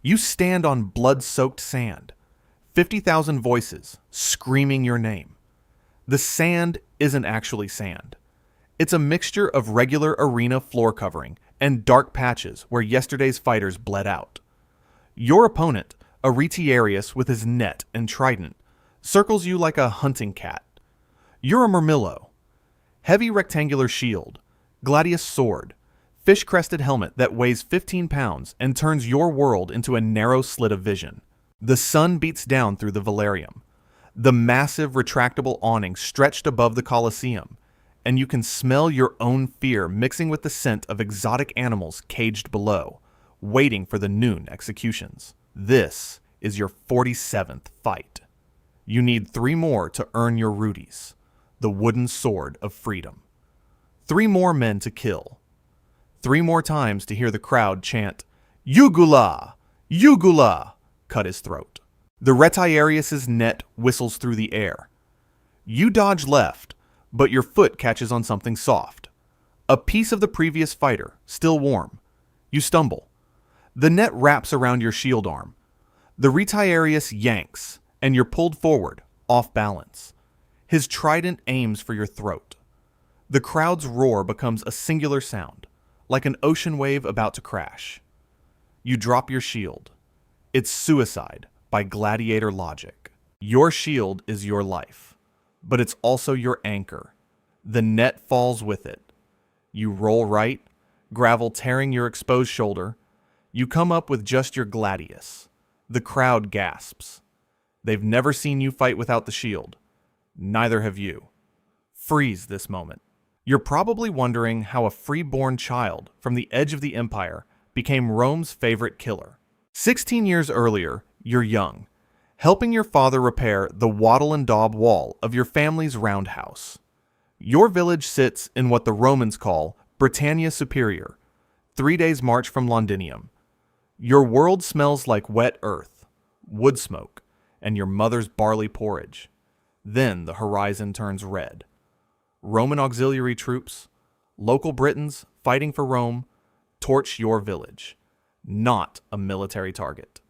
You stand on blood-soaked sand, 50,000 voices screaming your name. The sand isn't actually sand. It's a mixture of regular arena floor covering and dark patches where yesterday's fighters bled out. Your opponent, a retiarius with his net and trident, circles you like a hunting cat. You're a murmillo. Heavy rectangular shield, gladius sword, fish-crested helmet that weighs 15 pounds and turns your world into a narrow slit of vision. The sun beats down through the velarium, the massive retractable awning stretched above the Colosseum, and you can smell your own fear mixing with the scent of exotic animals caged below, waiting for the noon executions. This is your 47th fight. You need 3 more to earn your rudies, the wooden sword of freedom. 3 more men to kill. 3 more times to hear the crowd chant, "Ugula! Ugula!" cut his throat. The retiarius's net whistles through the air. You dodge left, but your foot catches on something soft. A piece of the previous fighter, still warm. You stumble. The net wraps around your shield arm. The retiarius yanks, and you're pulled forward, off balance. His trident aims for your throat. The crowd's roar becomes a singular sound, like an ocean wave about to crash. You drop your shield. It's suicide by gladiator logic. Your shield is your life, but it's also your anchor. The net falls with it. You roll right, gravel tearing your exposed shoulder. You come up with just your gladius. The crowd gasps. They've never seen you fight without the shield. Neither have you. Freeze this moment. You're probably wondering how a free-born child from the edge of the empire became Rome's favorite killer. 16 years earlier, you're young, helping your father repair the wattle and daub wall of your family's roundhouse. Your village sits in what the Romans call Britannia Superior, 3 days' march from Londinium. Your world smells like wet earth, wood smoke, and your mother's barley porridge. Then the horizon turns red. Roman auxiliary troops, local Britons fighting for Rome, torch your village. Not a military target.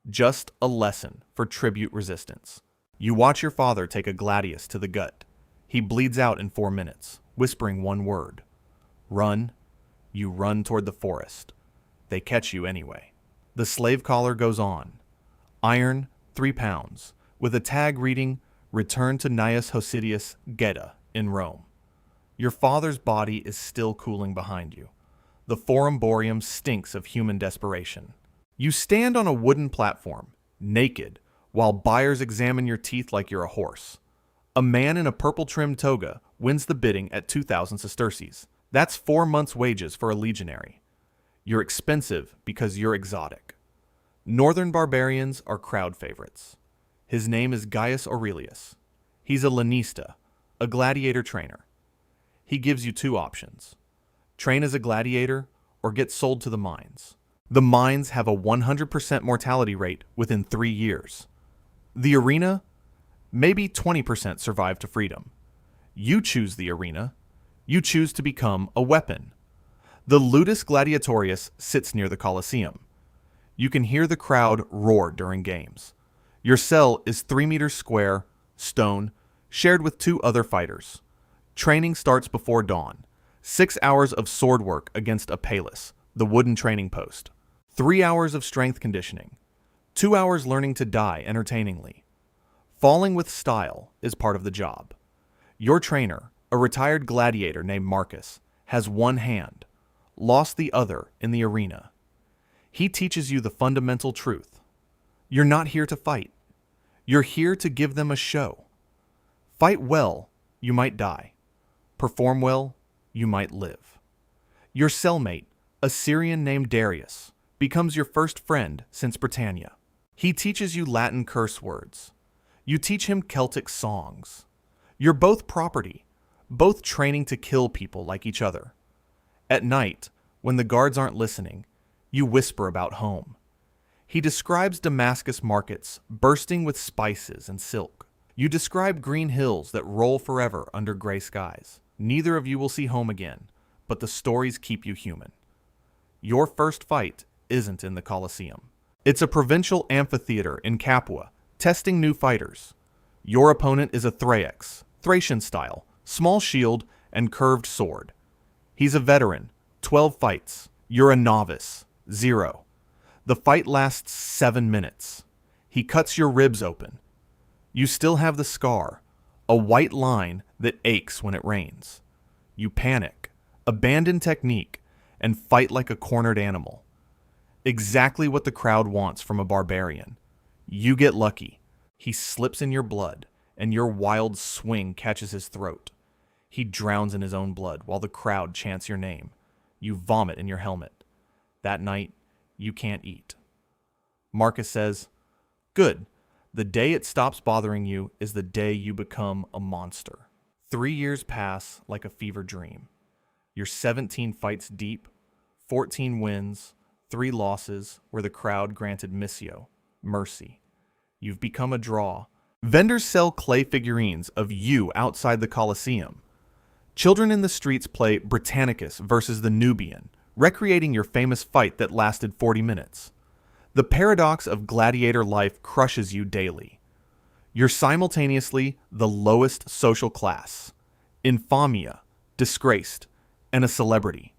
Just a lesson for tribute resistance. You watch your father take a gladius to the gut. He bleeds out in 4 minutes, whispering one word. Run. You run toward the forest. They catch you anyway. The slave collar goes on. Iron, 3 pounds, with a tag reading, "Return to Gnaeus Hosidius Geta" in Rome. Your father's body is still cooling behind you. The Forum Boreum stinks of human desperation. You stand on a wooden platform, naked, while buyers examine your teeth like you're a horse. A man in a purple-trimmed toga wins the bidding at 2,000 sesterces. That's 4 months' wages for a legionary. You're expensive because you're exotic. Northern barbarians are crowd favorites. His name is Gaius Aurelius. He's a lanista, a gladiator trainer. He gives you 2 options. Train as a gladiator or get sold to the mines. The mines have a 100% mortality rate within 3 years. The arena? Maybe 20% survive to freedom. You choose the arena. You choose to become a weapon. The ludus gladiatorius sits near the Colosseum. You can hear the crowd roar during games. Your cell is 3 meters square, stone, shared with 2 other fighters. Training starts before dawn. 6 hours of sword work against a palus, the wooden training post. 3 hours of strength conditioning. 2 hours learning to die entertainingly. Falling with style is part of the job. Your trainer, a retired gladiator named Marcus, has 1 hand, lost the other in the arena. He teaches you the fundamental truth. You're not here to fight. You're here to give them a show. Fight well, you might die. Perform well, you might live. Your cellmate, a Syrian named Darius, becomes your first friend since Britannia. He teaches you Latin curse words. You teach him Celtic songs. You're both property, both training to kill people like each other. At night, when the guards aren't listening, you whisper about home. He describes Damascus markets bursting with spices and silk. You describe green hills that roll forever under gray skies. Neither of you will see home again, but the stories keep you human. Your first fight isn't in the Colosseum. It's a provincial amphitheater in Capua, testing new fighters. Your opponent is a Thraex, Thracian style, small shield and curved sword. He's a veteran, 12 fights. You're a novice, 0. The fight lasts 7 minutes. He cuts your ribs open. You still have the scar, a white line that aches when it rains. You panic, abandon technique, and fight like a cornered animal. Exactly what the crowd wants from a barbarian. You get lucky. He slips in your blood, and your wild swing catches his throat. He drowns in his own blood while the crowd chants your name. You vomit in your helmet. That night, you can't eat. Marcus says, "Good. The day it stops bothering you is the day you become a monster." 3 years pass like a fever dream. You're 17 fights deep, 14 wins, 3 losses where the crowd granted missio, mercy. You've become a draw. Vendors sell clay figurines of you outside the Colosseum. Children in the streets play Britannicus versus the Nubian, recreating your famous fight that lasted 40 minutes. The paradox of gladiator life crushes you daily. You're simultaneously the lowest social class, infamia, disgraced, and a celebrity.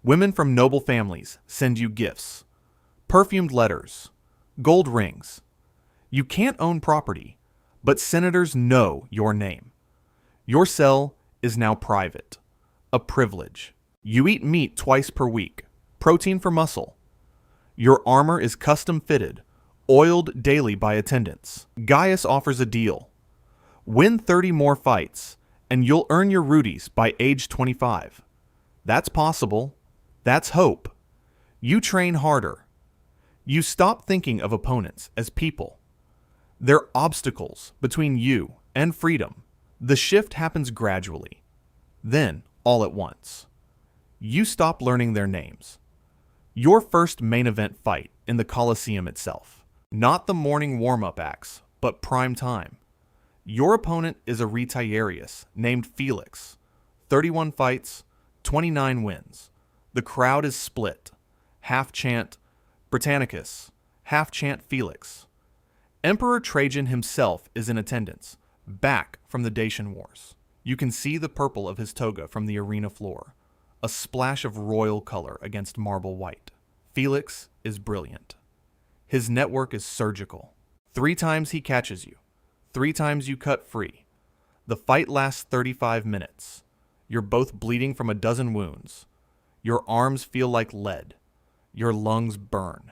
Women from noble families send you gifts, perfumed letters, gold rings. You can't own property, but senators know your name. Your cell is now private, a privilege. You eat meat twice per week, protein for muscle. Your armor is custom fitted, oiled daily by attendants. Gaius offers a deal. Win 30 more fights, and you'll earn your rudies by age 25. That's possible. That's hope. You train harder. You stop thinking of opponents as people. They're obstacles between you and freedom. The shift happens gradually, then all at once. You stop learning their names. Your first main event fight in the Colosseum itself. Not the morning warm-up acts, but prime time. Your opponent is a retiarius named Felix. 31 fights, 29 wins. The crowd is split. Half chant Britannicus, half chant Felix. Emperor Trajan himself is in attendance, back from the Dacian Wars. You can see the purple of his toga from the arena floor, a splash of royal color against marble white. Felix is brilliant. His network is surgical. 3 times he catches you. 3 times you cut free. The fight lasts 35 minutes. You're both bleeding from a dozen wounds. Your arms feel like lead. Your lungs burn.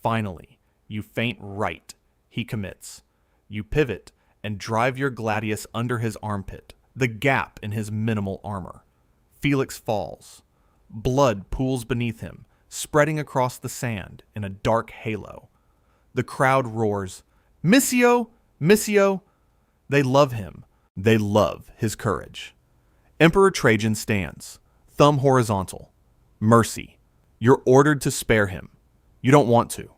Finally, you faint right. He commits. You pivot and drive your gladius under his armpit, the gap in his minimal armor. Felix falls. Blood pools beneath him, spreading across the sand in a dark halo. The crowd roars, "Missio! Missio!" They love him. They love his courage. Emperor Trajan stands, thumb horizontal. Mercy. You're ordered to spare him. You don't want to.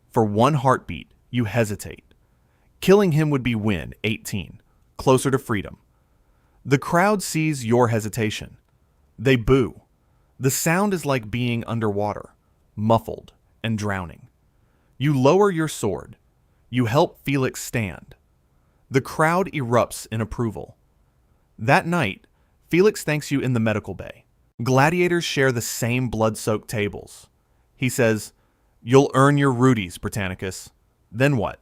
For 1 heartbeat, you hesitate. Killing him would be win 18, closer to freedom. The crowd sees your hesitation. They boo. The sound is like being underwater, muffled and drowning. You lower your sword. You help Felix stand. The crowd erupts in approval. That night, Felix thanks you in the medical bay. Gladiators share the same blood-soaked tables. He says, "You'll earn your rudies, Britannicus." Then what?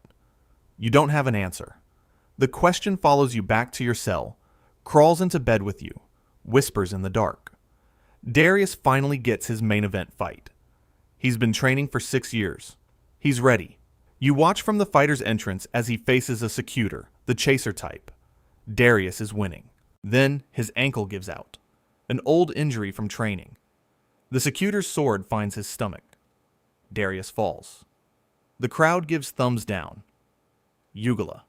You don't have an answer. The question follows you back to your cell, crawls into bed with you, whispers in the dark. Darius finally gets his main event fight. He's been training for 6 years. He's ready. You watch from the fighter's entrance as he faces a secutor, the chaser type. Darius is winning. Then his ankle gives out. An old injury from training. The secutor's sword finds his stomach. Darius falls. The crowd gives thumbs down. Ugula.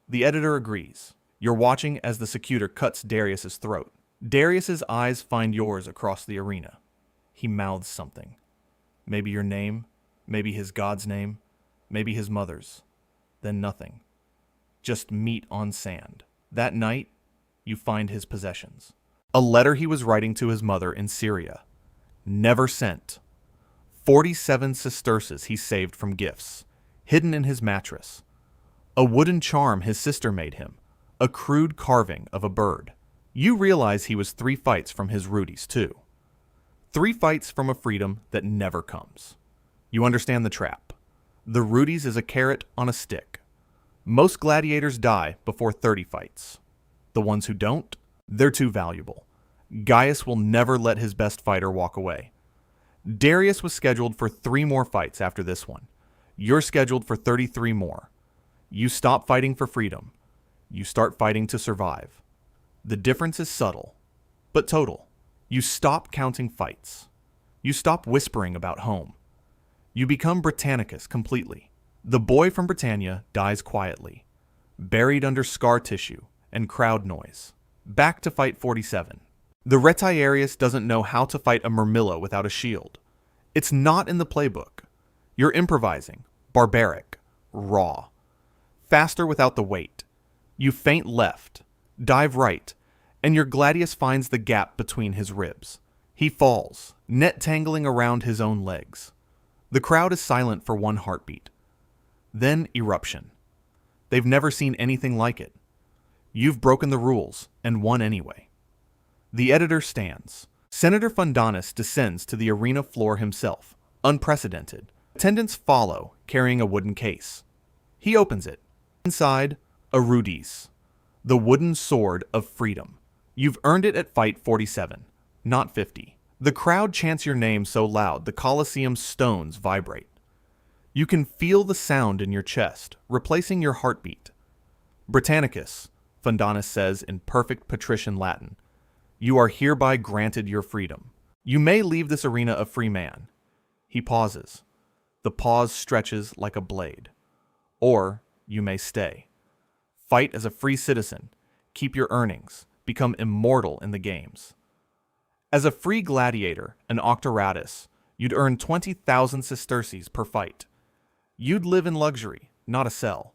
The editor agrees. You're watching as the secutor cuts Darius's throat. Darius's eyes find yours across the arena. He mouths something. Maybe your name, maybe his god's name, maybe his mother's. Then nothing. Just meat on sand. That night, you find his possessions. A letter he was writing to his mother in Syria. Never sent. 47 sesterces he saved from gifts, hidden in his mattress. A wooden charm his sister made him, a crude carving of a bird. You realize he was 3 fights from his Rudies, too. 3 fights from a freedom that never comes. You understand the trap. The Rudies is a carrot on a stick. Most gladiators die before 30 fights. The ones who don't, they're too valuable. Gaius will never let his best fighter walk away. Darius was scheduled for 3 more fights after this one. You're scheduled for 33 more. You stop fighting for freedom. You start fighting to survive. The difference is subtle, but total. You stop counting fights. You stop whispering about home. You become Britannicus completely. The boy from Britannia dies quietly, buried under scar tissue and crowd noise. Back to fight 47. The retiarius doesn't know how to fight a murmillo without a shield. It's not in the playbook. You're improvising, barbaric, raw. Faster without the weight. You feint left, dive right, and your gladius finds the gap between his ribs. He falls, net tangling around his own legs. The crowd is silent for 1 heartbeat. Then eruption. They've never seen anything like it. You've broken the rules and won anyway. The editor stands. Senator Fundanus descends to the arena floor himself, unprecedented. Attendants follow, carrying a wooden case. He opens it. Inside, a Rudies, the wooden sword of freedom. You've earned it at fight 47, not 50. The crowd chants your name so loud the Colosseum stones vibrate. You can feel the sound in your chest, replacing your heartbeat. Britannicus, Fundanus says in perfect patrician Latin, you are hereby granted your freedom. You may leave this arena a free man. He pauses. The pause stretches like a blade. Or you may stay. Fight as a free citizen. Keep your earnings. Become immortal in the games. As a free gladiator, an octoratus, you'd earn 20,000 sesterces per fight. You'd live in luxury, not a cell.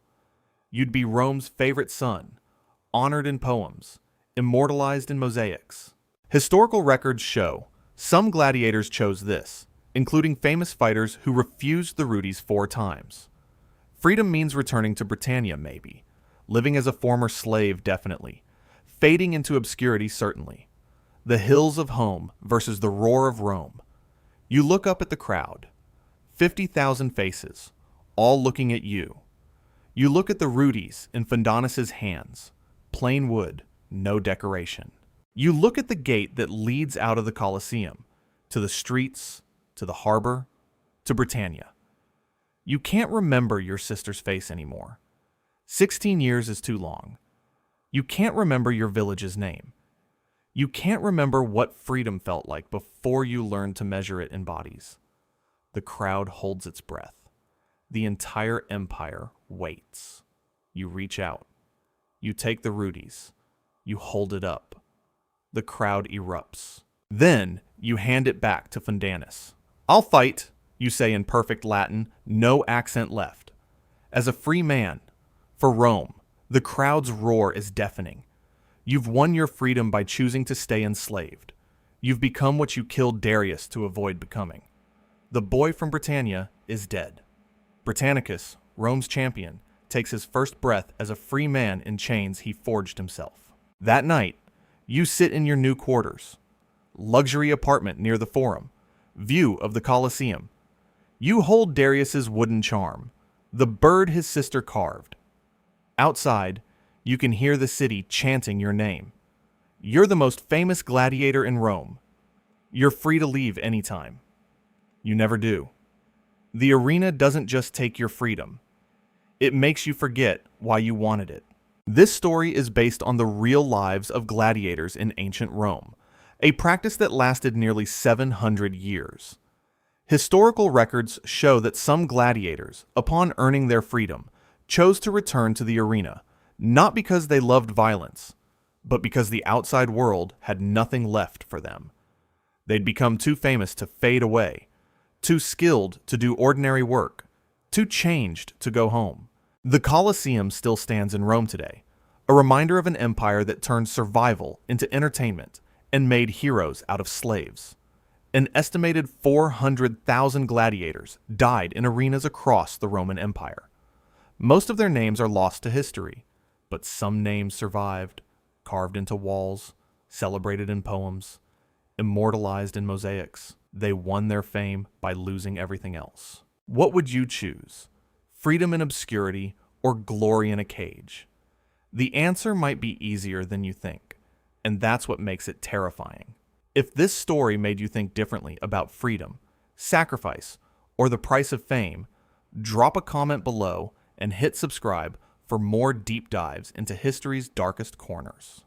You'd be Rome's favorite son, honored in poems, immortalized in mosaics. Historical records show some gladiators chose this, including famous fighters who refused the Rudies 4 times. Freedom means returning to Britannia, maybe. Living as a former slave, definitely. Fading into obscurity, certainly. The hills of home versus the roar of Rome. You look up at the crowd. 50,000 faces, all looking at you. You look at the Rudies in Fundanus's hands. Plain wood, no decoration. You look at the gate that leads out of the Colosseum, to the streets, to the harbor, to Britannia. You can't remember your sister's face anymore. 16 years is too long. You can't remember your village's name. You can't remember what freedom felt like before you learned to measure it in bodies. The crowd holds its breath. The entire empire waits. You reach out. You take the Rudies. You hold it up. The crowd erupts. Then you hand it back to Fundanus. I'll fight, you say in perfect Latin, no accent left. As a free man, for Rome, the crowd's roar is deafening. You've won your freedom by choosing to stay enslaved. You've become what you killed Darius to avoid becoming. The boy from Britannia is dead. Britannicus, Rome's champion, takes his first breath as a free man in chains he forged himself. That night, you sit in your new quarters. Luxury apartment near the Forum. View of the Colosseum. You hold Darius's wooden charm, the bird his sister carved. Outside, you can hear the city chanting your name. You're the most famous gladiator in Rome. You're free to leave anytime. You never do. The arena doesn't just take your freedom. It makes you forget why you wanted it. This story is based on the real lives of gladiators in ancient Rome, a practice that lasted nearly 700 years. Historical records show that some gladiators, upon earning their freedom, chose to return to the arena, not because they loved violence, but because the outside world had nothing left for them. They'd become too famous to fade away, too skilled to do ordinary work, too changed to go home. The Colosseum still stands in Rome today, a reminder of an empire that turned survival into entertainment and made heroes out of slaves. An estimated 400,000 gladiators died in arenas across the Roman Empire. Most of their names are lost to history, but some names survived, carved into walls, celebrated in poems, immortalized in mosaics. They won their fame by losing everything else. What would you choose? Freedom in obscurity or glory in a cage? The answer might be easier than you think, and that's what makes it terrifying. If this story made you think differently about freedom, sacrifice, or the price of fame, drop a comment below and hit subscribe for more deep dives into history's darkest corners.